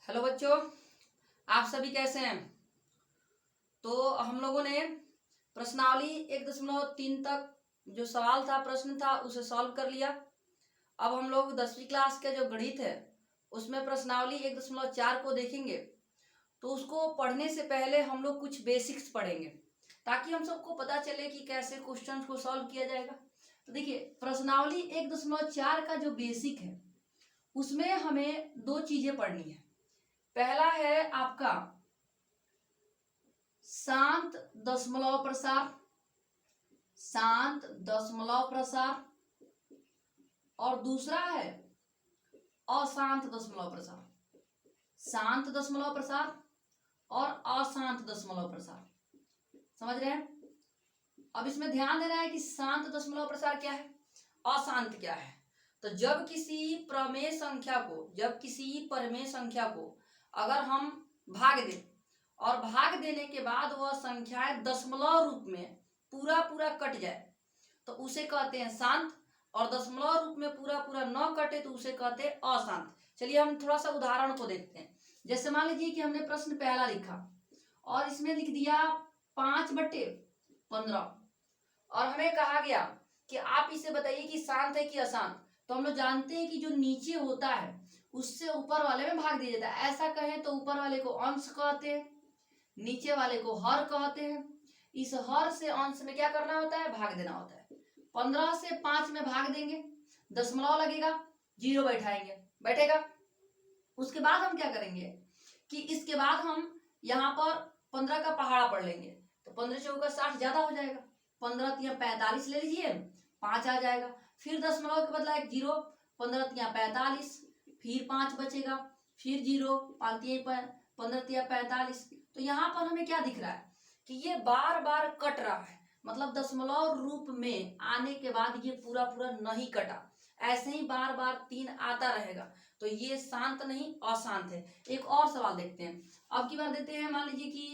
Hello बच्चों, आप सभी कैसे हैं। तो हम लोगों ने प्रश्नावली 1.3 तक जो सवाल था, प्रश्न था, उसे सॉल्व कर लिया। अब हम लोग 10वीं क्लास के जो गणित है उसमें प्रश्नावली 1.4 को देखेंगे। तो उसको पढ़ने से पहले हम लोग कुछ बेसिक्स पढ़ेंगे ताकि हम सबको पता चले कि कैसे क्वेश्चन को सॉल्व किया जाएगा। तो देखिए, प्रश्नावली 1.4 का जो बेसिक है उसमें हमें दो चीजें पढ़नी है। पहला है आपका शांत दशमलव प्रसार, शांत दशमलव प्रसार, और दूसरा है अशांत दशमलव प्रसार, शांत दशमलव प्रसार और अशांत दशमलव प्रसार। समझ रहे हैं। अब इसमें ध्यान देना है कि शांत दशमलव प्रसार क्या है, अशांत क्या है। तो जब किसी प्रमेय संख्या को अगर हम भाग दें और भाग देने के बाद वह संख्याएं दशमलव रूप में पूरा पूरा कट जाए तो उसे कहते हैं शांत, और दशमलव रूप में पूरा पूरा न कटे तो उसे कहते हैं अशांत। चलिए हम थोड़ा सा उदाहरण को देखते हैं। जैसे मान लीजिए कि हमने प्रश्न पहला लिखा और इसमें लिख दिया 5/15 और हमें कहा गया कि आप इसे बताइए कि शांत है कि अशांत। तो हम लोग जानते हैं कि जो नीचे होता है उससे ऊपर वाले में भाग दिया जाता है। ऐसा कहें तो ऊपर वाले को अंश कहते हैं, नीचे वाले को हर कहते हैं। इस हर से अंश में क्या करना होता है, भाग देना होता है। 15 से 5 में भाग देंगे, दशमलव लगेगा, 0 बैठाएंगे, बैठेगा। उसके बाद हम क्या करेंगे कि इसके बाद हम यहाँ पर 15 का पहाड़ा पढ़ लेंगे। तो 15 चौका 60 ज्यादा हो जाएगा, 15 तिया 45 ले लीजिए, 5 आ जाएगा। फिर दशमलव के बदला एक 0, 15 तिया 45, फिर 5 बचेगा, फिर 0, 15 तिया 45। तो यहाँ पर हमें क्या दिख रहा है कि ये बार बार कट रहा है, मतलब दशमलव रूप में आने के बाद ये पूरा पूरा नहीं कटा, ऐसे ही बार बार 3 आता रहेगा। तो ये शांत नहीं अशांत है। एक और सवाल देखते हैं। अब की बार देते हैं, मान लीजिए कि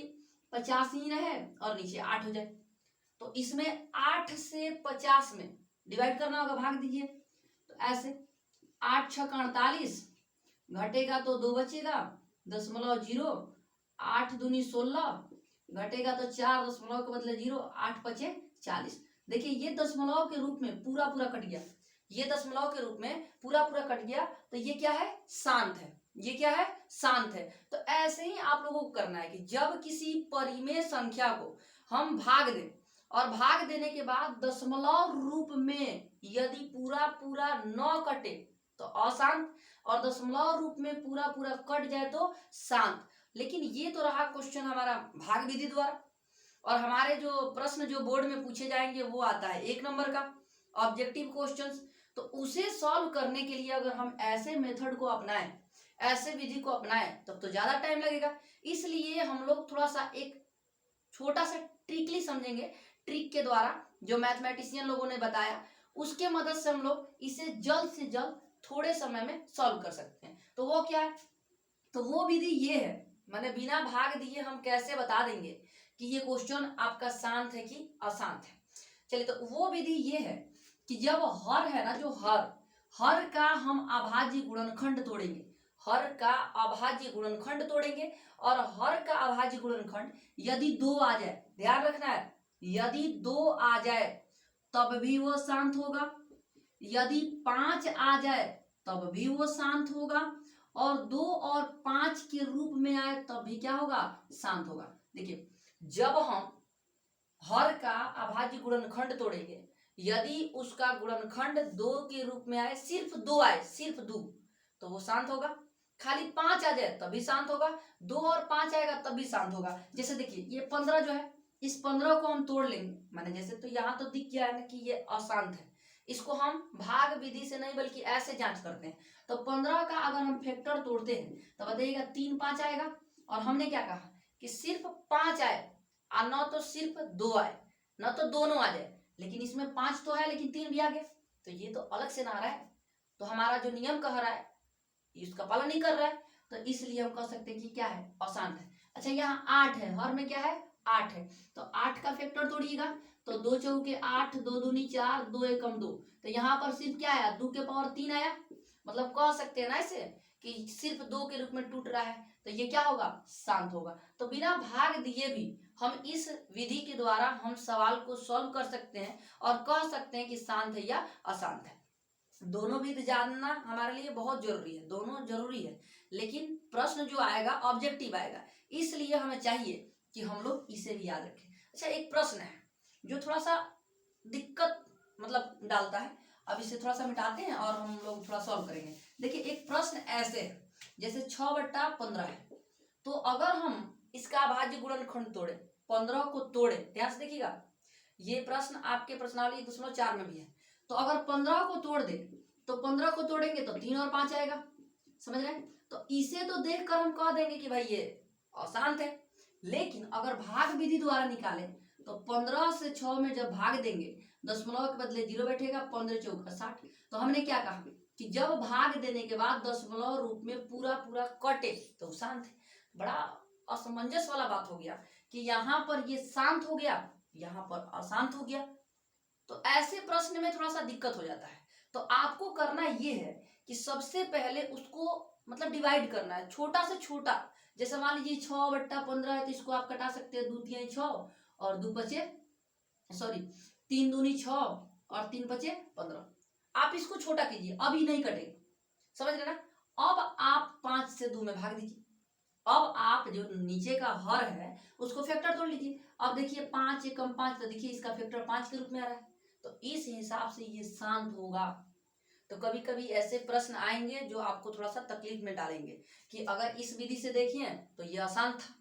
50 ही रहे और नीचे 8 हो जाए। तो इसमें 8 से 50 में डिवाइड करना होगा, भाग दीजिए। तो ऐसे 8 6 48, घटेगा तो 2 बचेगा, 0.0, 8 दूनी 16, घटेगा तो 4, दशमलव के बदले 0, 8 पचे 40। देखिए ये दशमलव के रूप में पूरा पूरा कट गया, ये दशमलव के रूप में पूरा पूरा कट गया। तो ये क्या है, शांत है। ये क्या है, शांत है। तो ऐसे ही आप लोगों को करना है कि जब किसी परिमेय संख्या को हम भाग दें और भाग देने के बाद दशमलव रूप में यदि पूरा पूरा न कटे तो अशांत, और दशमलव रूप में पूरा पूरा कट जाए तो शांत। लेकिन ये तो रहा क्वेश्चन हमारा भाग विधि द्वारा। और हमारे जो प्रश्न जो बोर्ड में पूछे जाएंगे वो आता है 1 नंबर का ऑब्जेक्टिव क्वेश्चंस। तो उसे सॉल्व करने के लिए अगर हम ऐसे मेथड को अपनाएं, ऐसे विधि को अपनाएं, तब तो ज्यादा टाइम लगेगा। इसलिए हम लोग थोड़ा सा एक छोटा सा ट्रिकली समझेंगे। ट्रिक के द्वारा जो मैथमेटिशियन लोगों ने बताया उसके मदद से हम लोग इसे जल्द से जल्द थोड़े समय में सॉल्व कर सकते हैं। तो वो क्या है, तो वो विधि ये है, मैंने बिना भाग दिए हम कैसे बता देंगे कि ये क्वेश्चन आपका शांत है कि अशांत है। चलिए, तो वो विधि ये है कि जब हर है ना, जो हर का हम अभाज्य गुणनखंड तोड़ेंगे, हर का अभाज्य गुणनखंड तोड़ेंगे। और हर का अभाज्य गुणनखंड यदि 2 आ जाए, ध्यान रखना है, यदि 2 आ जाए तब भी वो शांत होगा, यदि 5 आ जाए तब भी वो शांत होगा, और 2 और 5 के रूप में आए तब भी क्या होगा, शांत होगा। देखिए, जब हम हर का अभाज्य गुणनखंड तोड़ेंगे, यदि उसका गुणनखंड 2 के रूप में आए, सिर्फ 2 आए, सिर्फ 2, तो वो शांत होगा। खाली 5 आ जाए तब भी शांत होगा, 2 और 5 आएगा तब भी शांत होगा। जैसे देखिए ये 15 जो है, इस 15 को हम तोड़ लेंगे, माने जैसे, तो यहाँ तो दिख गया है ना कि ये अशांत है। इसको हम भाग विधि से नहीं बल्कि ऐसे जांच करते हैं। तो 15 का अगर हम फैक्टर तोड़ते हैं तो बताइएगा 3 5 आएगा। और हमने क्या कहा कि सिर्फ 5 आए, और न तो सिर्फ 2 आए, न तो दोनों आ जाए, लेकिन इसमें 5 तो है लेकिन 3 भी आ गए, तो ये तो अलग से ना आ रहा है। तो हमारा जो नियम कह रहा है इसका पालन नहीं कर रहा है, तो इसलिए हम कह सकते हैं कि क्या है, अशांत है। अच्छा, यहाँ 8 है, हर में क्या है, 8 है। तो 8 का फैक्टर तोड़िएगा, तो 2 चौके 8, 2 दूनी 4, 2 एकम 2। तो यहाँ पर सिर्फ क्या आया, 2 के पावर 3 आया। मतलब कह सकते हैं ना इसे कि सिर्फ 2 के रूप में टूट रहा है, तो ये क्या होगा, शांत होगा। तो बिना भाग दिए भी हम इस विधि के द्वारा हम सवाल को सॉल्व कर सकते हैं और कह सकते हैं कि शांत है या अशांत है। दोनों विधि जानना हमारे लिए बहुत जरूरी है, दोनों जरूरी है, लेकिन प्रश्न जो आएगा ऑब्जेक्टिव आएगा, इसलिए हमें चाहिए कि हम लोग इसे भी याद रखें। अच्छा, एक प्रश्न है जो थोड़ा सा दिक्कत मतलब डालता है, अब इसे थोड़ा सा मिटाते हैं और हम लोग थोड़ा सॉल्व करेंगे। देखिए, एक प्रश्न ऐसे है, जैसे 6/15 है, तो अगर हम इसका अभाज्य गुणनखंड तोड़े, 15 को तोड़े, ध्यान से देखिएगा, ये प्रश्न आपके प्रश्नावली 1.4 में भी है। तो अगर 15 को तोड़ दे, तो 15 को तोड़ेंगे तो 3 और 5 आएगा, समझ रहे हैं। तो इसे तो देखकर हम कह देंगे कि भाई ये अशांत है, लेकिन अगर भाग विधि द्वारा निकाले तो 15 से 6 में जब भाग देंगे, दशमलव के बदले 0 बैठेगा, 15 चौका 60। तो हमने क्या कहा कि जब भाग देने के बाद दशमलव रूप में पूरा पूरा कटे तो शांत है। बड़ा असमंजस वाला बात हो गया कि यहाँ पर ये शांत हो गया, यहाँ पर अशांत हो गया। तो ऐसे प्रश्न में थोड़ा सा दिक्कत हो जाता है। तो आपको करना ये है कि सबसे पहले उसको मतलब डिवाइड करना है, छोटा से छोटा। जैसे मान लीजिए 6/15 है, तो इसको आप कटा सकते हैं, 2 तिहाई 6 और 2 बचे, सॉरी 3 दूनी 6 और 3 बचे 15। आप इसको छोटा कीजिए, अभी नहीं कटेगा, समझ रहे ना। अब आप 5 से 2 में भाग दीजिए। अब आप जो नीचे का हर है उसको फैक्टर तोड़ लीजिए। अब देखिए 5 एकम 5, तो देखिए इसका फैक्टर 5 के रूप में आ रहा है, तो इस हिसाब से ये शांत होगा। तो कभी कभी ऐसे प्रश्न आएंगे जो आपको थोड़ा सा तकलीफ में डालेंगे कि अगर इस विधि से देखिए तो ये अशांत था,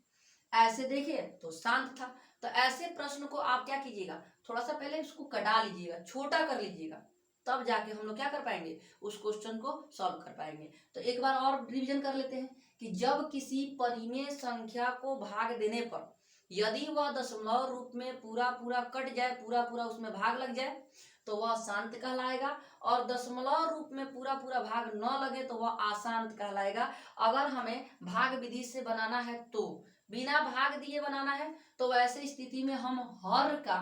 ऐसे देखिए तो शांत था। तो ऐसे प्रश्न को आप क्या कीजिएगा, थोड़ा सा पहले इसको कटा लीजिएगा, छोटा कर लीजिएगा, तब जाके हम लोग क्या कर पाएंगे, उस क्वेश्चन को सॉल्व कर पाएंगे। तो एक बार और रिवीजन कर लेते हैं कि जब किसी परिमेय संख्या को भाग देने पर यदि वह दशमलव रूप में पूरा पूरा कट जाए, पूरा पूरा उसमें भाग लग जाए, तो वह शांत कहलाएगा। और दशमलव रूप में पूरा पूरा भाग न लगे तो वह अशांत कहलाएगा। अगर हमें भाग विधि से बनाना है, तो बिना भाग दिए बनाना है, तो वैसे स्थिति में हम हर का,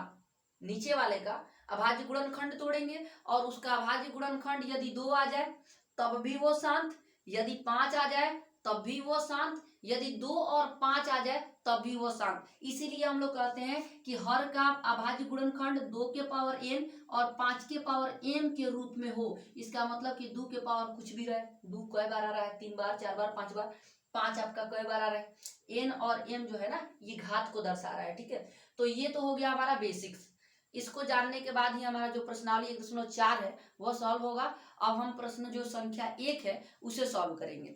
नीचे वाले का अभाज्य गुणनखंड तोड़ेंगे और उसका अभाज्य गुणनखंड यदि 2 आ जाए तब भी वो शांत, यदि 5 आ जाए तब भी वो शांत, यदि 2 और 5 आ जाए तब भी वो शांत। इसीलिए हम लोग कहते हैं कि हर का अभाज्य गुणनखंड 2 के पावर n और 5 के पावर m के रूप में हो। इसका मतलब कि 2 के पावर कुछ भी रहे, 2 कई बार आ रहा है, 3 बार, 4 बार, 5 बार, 5 आपका कई बार आ रहा है, n और m जो है ना ये घात को दर्शा रहा है, ठीक है। तो ये तो हो गया हमारा बेसिक्स। इसको जानने के बाद ही हमारा जो प्रश्नावली 1.4 है वह सॉल्व होगा। अब हम प्रश्न जो संख्या 1 है उसे सॉल्व करेंगे।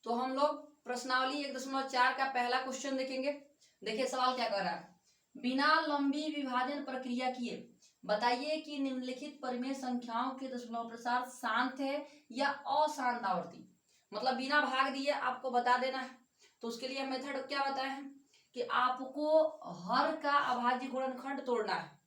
तो हम लोग प्रश्नावली 1.4 का पहला क्वेश्चन देखेंगे। देखिए सवाल क्या कर रहा है, बिना लंबी विभाजन प्रक्रिया किए बताइए कि निम्नलिखित परिमेय संख्याओं के दशमलव प्रसार शांत है या अशांत आवर्ती। मतलब बिना भाग दिए आपको बता देना है। तो उसके लिए मेथड क्या बताया है कि आपको हर का अभाज्य गुणनखंड तोड़ना है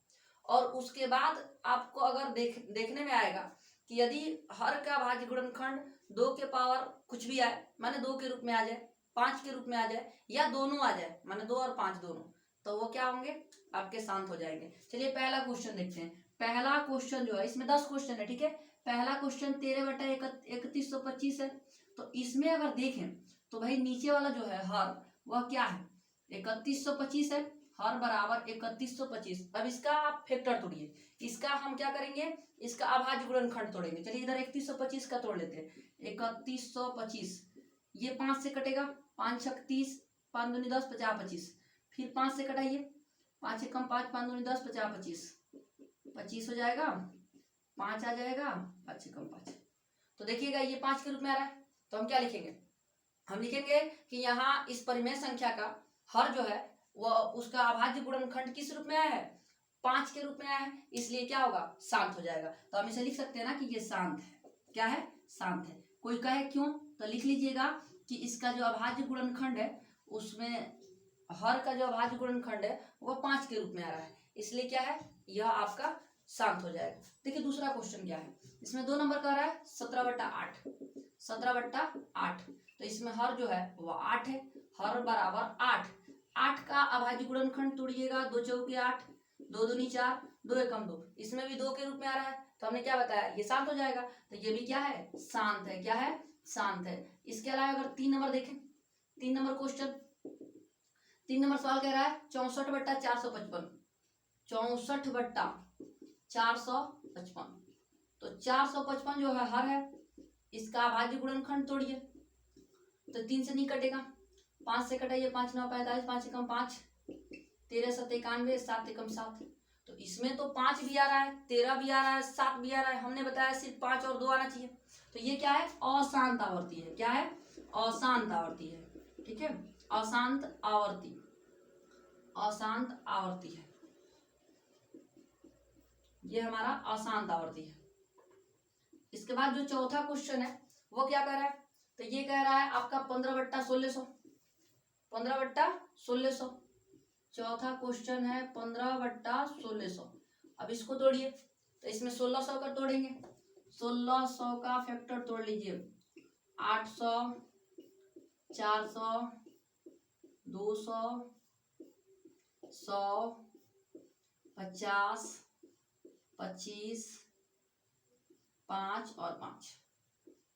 और उसके बाद आपको अगर देखने में आएगा कि यदि हर का अभाज्य गुणनखंड 2 के पावर कुछ भी आए, माने 2 के रूप में आ जाए, 5 के रूप में आ जाए या दोनों आ जाए, माने 2 और 5 दोनों, तो वो क्या होंगे, आपके शांत हो जाएंगे। चलिए पहला क्वेश्चन देखते हैं। पहला क्वेश्चन जो है, इसमें 10 क्वेश्चन है, ठीक है। पहला क्वेश्चन 13/3125 है। तो इसमें अगर देखें तो भाई नीचे वाला जो है हर, वह क्या है, 3125 है, हर बराबर 3125। अब इसका आप फैक्टर तोड़िए, इसका हम क्या करेंगे, इसका अभाज्य गुणनखंड तोड़ेंगे। चलिए इधर 3125 का तोड़ लेते हैं। 3125 ये 5 से कटेगा, 5 छक 30, 5 दूनी 10, 50 25, फिर 5 से कटाइए, 5 एकम 5, 5 दूनी 10, 50 25, 25 हो जाएगा, 5 आ जाएगा, 5 एकम 5। तो देखिएगा ये 5 के रूप में आ रहा है। तो हम क्या लिखेंगे, हम लिखेंगे कि यहाँ इस परिमेय संख्या का हर जो है वह उसका अभाज्य गुणनखंड किस रूप में आया है, 5 के रूप में आया है, इसलिए क्या होगा, शांत हो जाएगा। तो हम इसे लिख सकते हैं ना कि ये शांत है। क्या है, शांत है। कोई कहे क्यों, तो लिख लीजिएगा कि इसका जो अभाज्य गुणनखंड है उसमें हर का जो अभाज्य गुणनखंड है वह 5 के रूप में आ रहा है, इसलिए क्या है, यह आपका शांत हो जाएगा। देखिए दूसरा क्वेश्चन क्या है, इसमें 2 नंबर का रहा है 17/8, 17/8। तो इसमें हर जो है वह 8 है, हर बराबर 8। 8 का अभाज्य गुणनखंड तोड़िएगा, 2 चौके 8, 2 दूनी 4, 2 एकम 2, इसमें भी 2 के रूप में आ रहा है, तो हमने क्या बताया, ये शांत हो जाएगा, तो ये भी क्या है, शांत है। क्या है, शांत है। इसके अलावा अगर 3 नंबर देखें, 3 नंबर क्वेश्चन, 3 नंबर सवाल कह रहा है 64/455, 64/455, तो 455 जो है हर है, इसका अभाज्य गुणनखंड तोड़िए, तो 3 से नहीं कटेगा, 5 से कटाइए, 5 9 45, 5 एकम 5, 13 7 91, 7 एकम 7, तो इसमें तो 5 भी आ रहा है, 13 भी आ रहा है, 7 भी आ रहा है, हमने बताया सिर्फ 5 और 2 आना चाहिए, तो ये क्या है, अशांत आवर्ती है। क्या है, अशांत आवर्ती है। ठीक है, अशांत आवर्ती, अशांत आवर्ती है, ये हमारा अशांत आवर्ती है। इसके बाद जो चौथा क्वेश्चन है वो क्या कह रहा है, तो ये कह रहा है आपका 15/1600, 15/1600, चौथा क्वेश्चन है 15/1600। अब इसको तोड़िए, तो इसमें 1600 का तोड़ेंगे, 1600 का फैक्टर तोड़ लीजिए, 800, 400, 200, 100, 50, 25, 5 और 5।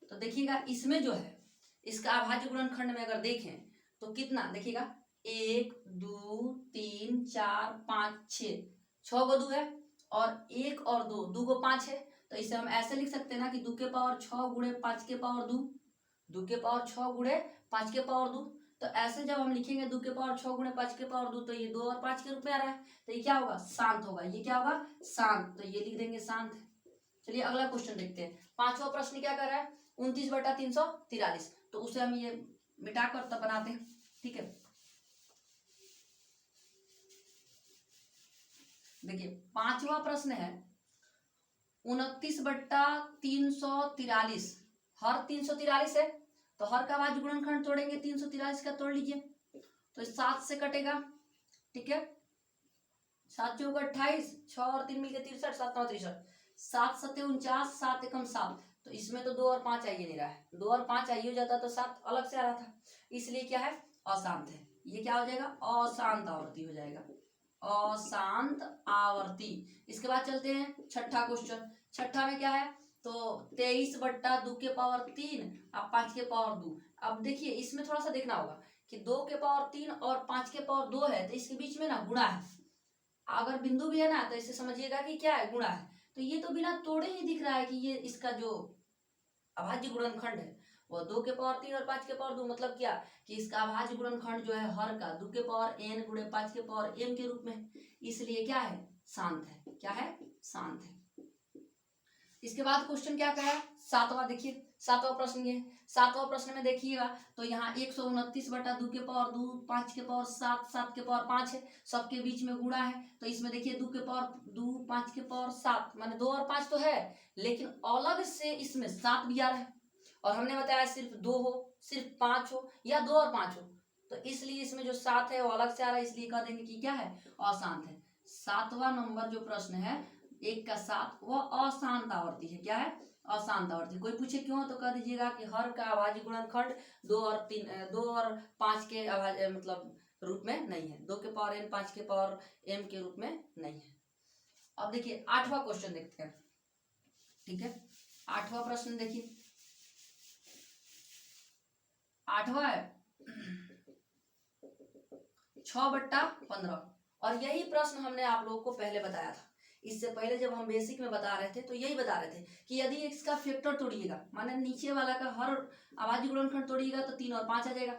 तो देखिएगा इसमें जो है, इसका अभाज्य गुणनखंड में अगर देखें तो कितना, देखिएगा 1 2 3 4 5 6, 6 को 2 है, और 1 और 2, 2 को 5 है, तो इसे हम ऐसे लिख सकते हैं ना कि 2 के पावर 6 गुणे 5 के पावर 2, 2 के पावर 6 गुणे 5 के पावर 2, तो ऐसे जब हम लिखेंगे 2 के पावर 6 गुणे 5 के पावर 2, तो ये 2 और 5 के रूप में आ रहा है, तो ये क्या होगा, शांत होगा। ये क्या होगा, शांत, तो ये लिख देंगे शांत है। चलिए अगला क्वेश्चन देखते हैं। पांचवा प्रश्न क्या कर रहा है, 29/343, तो उसे हम ये मिटाकर तब बनाते हैं। ठीक है, देखिए पांचवा प्रश्न है 29/343, हर 343 है, तो हर का अभाज्य गुणनखंड तोड़ेंगे, 343 का तोड़ लीजिए, तो 7 से कटेगा। ठीक है, 7 चौका 28, 6 और 3 मिलकर 63, 7 9 63, 7 7 49, 7 एकम 7, तो इसमें तो 2 और 5 आइए नहीं रहा है, 2 और 5 आइए हो जाता तो 7 अलग से आ रहा था, इसलिए क्या है, अशांत है। ये क्या हो जाएगा, अशांत आवर्ती हो जाएगा, अशांत आवर्ती। इसके बाद चलते हैं छठा क्वेश्चन। छठा में क्या है, तो 23/2 के पावर 3 और 5 के पावर 2। अब देखिए इसमें थोड़ा सा देखना होगा कि 2 के पावर 3 और 5 के पावर 2 है, तो इसके बीच में ना गुणा है, अगर बिंदु भी है ना तो इसे समझिएगा कि क्या है, गुणा है। तो ये तो बिना तोड़े ही दिख रहा है कि ये इसका जो अभाज्य गुणनखंड है वो 2 के पावर 3 और 5 के पावर 2, मतलब क्या कि इसका अभाज्य गुणनखंड जो है हर का 2 के पावर n गुणे 5 के पावर m के रूप में, इसलिए क्या है, शांत है। क्या है, शांत है। इसके बाद क्वेश्चन क्या कहा, सातवां, देखिए सातवां प्रश्न ये, सातवां प्रश्न में देखिएगा तो यहाँ 129/2 के पावर 2, 5 के पावर 7, 7 के पावर 5 है, सबके बीच में गुणा है, तो इसमें देखिए 2 के पावर 2, 5 के पावर 7, माने 2 और 5 तो है, लेकिन अलग से इसमें 7 भी आ रहा है, और हमने बताया सिर्फ 2 हो, सिर्फ 5 हो, या 2 और 5 हो, तो इसलिए इसमें जो 7 है वो अलग से आ रहा है, इसलिए कह देंगे कि क्या है, अशांत है। सातवां नंबर जो प्रश्न है 1 का 7, वह अशांत आवर्ती है। क्या है, अशांत आवर्ती। कोई पूछे क्यों, तो कह दीजिएगा कि हर का अभाज्य गुणनखंड 2 और 3, 2 और 5 के अभाज्य मतलब रूप में नहीं है, 2 के पावर n, 5 के पावर m के रूप में नहीं है। अब देखिए आठवां क्वेश्चन देखते हैं। ठीक है, आठवां प्रश्न देखिए, आठवां है 6/15, और यही प्रश्न हमने आप लोगों को पहले बताया था। इससे पहले जब हम बेसिक में बता रहे थे तो यही बता रहे थे कि यदि इसका फैक्टर तोड़िएगा, माने नीचे वाला का हर अभाज्य गुणनखंड तोड़िएगा तो 3 और 5 आ जाएगा,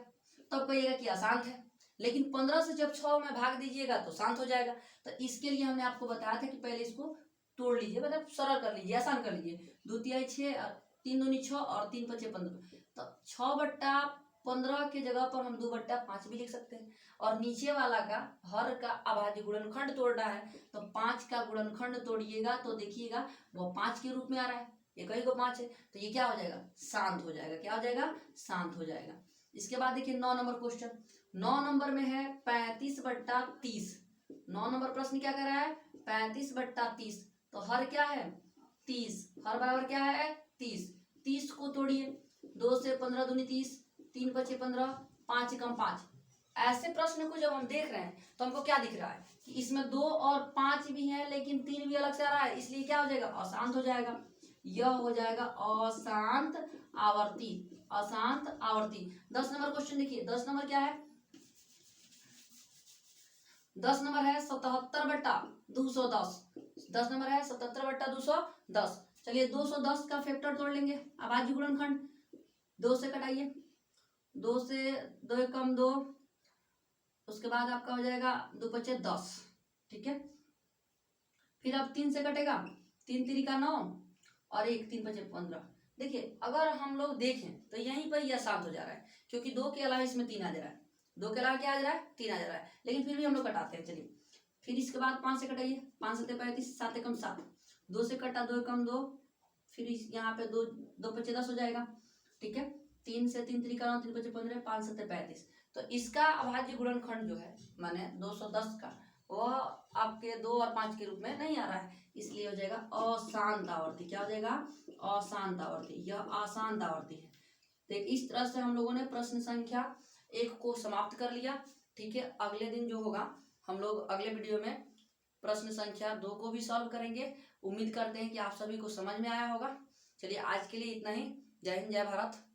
तब कहिएगा कि अशांत है। लेकिन 15 से जब 6 में भाग दीजिएगा तो शांत हो जाएगा। तो इसके लिए हमने आपको बताया था कि पहले इसको तोड़ लीजिए, मतलब सरल कर लीजिए, आसान कर लीजिए। 2 तिहाई 6, 3 दूनी 6 और 3 पचे 15, तो 6/15 के जगह पर हम 2/5 भी लिख सकते हैं। और नीचे वाला का हर का अभाज्य गुणनखंड तोड़ना है, तो 5 का गुणनखंड तोड़िएगा तो देखिएगा वो 5 के रूप में आ रहा है, एक ही को 5 है, तो ये क्या हो जाएगा, शांत हो जाएगा। क्या हो जाएगा, शांत हो जाएगा। इसके बाद देखिए 9 नंबर क्वेश्चन, 9 नंबर में है 35/30। 9 नंबर प्रश्न क्या कर रहा है, 35/30, तो हर क्या है, 30, हर बराबर क्या है, 30, 30 को तोड़िए, 2 से 15 दूनी 30, 3 पचे 15, 5 एकम 5। ऐसे प्रश्न को जब हम देख रहे हैं तो हमको क्या दिख रहा है कि इसमें 2 और 5 भी हैं लेकिन 3 भी अलग से आ रहा है, इसलिए क्या हो जाएगा, अशांत हो जाएगा। यह हो जाएगा अशांत आवर्ती, अशांत आवर्ती। 10 नंबर क्वेश्चन देखिए, 10 नंबर क्या है, 10 नंबर है 77/210। 10 नंबर है 77/210। चलिए 210 का फैक्टर तोड़ लेंगे। अभाज्य गुणनखंड 2 से कटाइए, 2 से 2 कम 2, उसके बाद आपका हो जाएगा 2 पचे 10, ठीक है। फिर अब 3 से कटेगा, 3 3 का 9 और 1 3 5 15। देखिए अगर हम लोग देखें तो यहीं पर यह शांत हो जा रहा है, क्योंकि 2 के अलावा इसमें 3 आ जा रहा है, 2 के अलावा क्या आ जा रहा है, 3 आ जा रहा है, लेकिन फिर भी हम लोग कटाते हैं। चलिए फिर इसके बाद 5 से कटाइए, 5 7 35, 7 कम 7, 2 से कटा 2 कम 2, फिर यहाँ पे 2 2 पचे 10 हो जाएगा, ठीक है। 3 से 3 3 का 9, 3 5 15, 5 7 35। तो इसका अभाज्य गुणनखंड जो है माने 210 का, वह आपके 2 और 5 के रूप में नहीं आ रहा है, इसलिए हो जाएगा अशांत आवर्ती। क्या हो जाएगा, अशांत आवर्ती, यह अशांत आवर्ती है। तो इस तरह से हम लोगों ने प्रश्न संख्या 1 को समाप्त कर लिया, ठीक है। अगले दिन जो होगा हम लोग अगले वीडियो में प्रश्न संख्या 2 को भी सॉल्व करेंगे। उम्मीद करते हैं कि आप सभी को समझ में आया होगा। चलिए आज के लिए इतना ही। जय हिंद, जय भारत।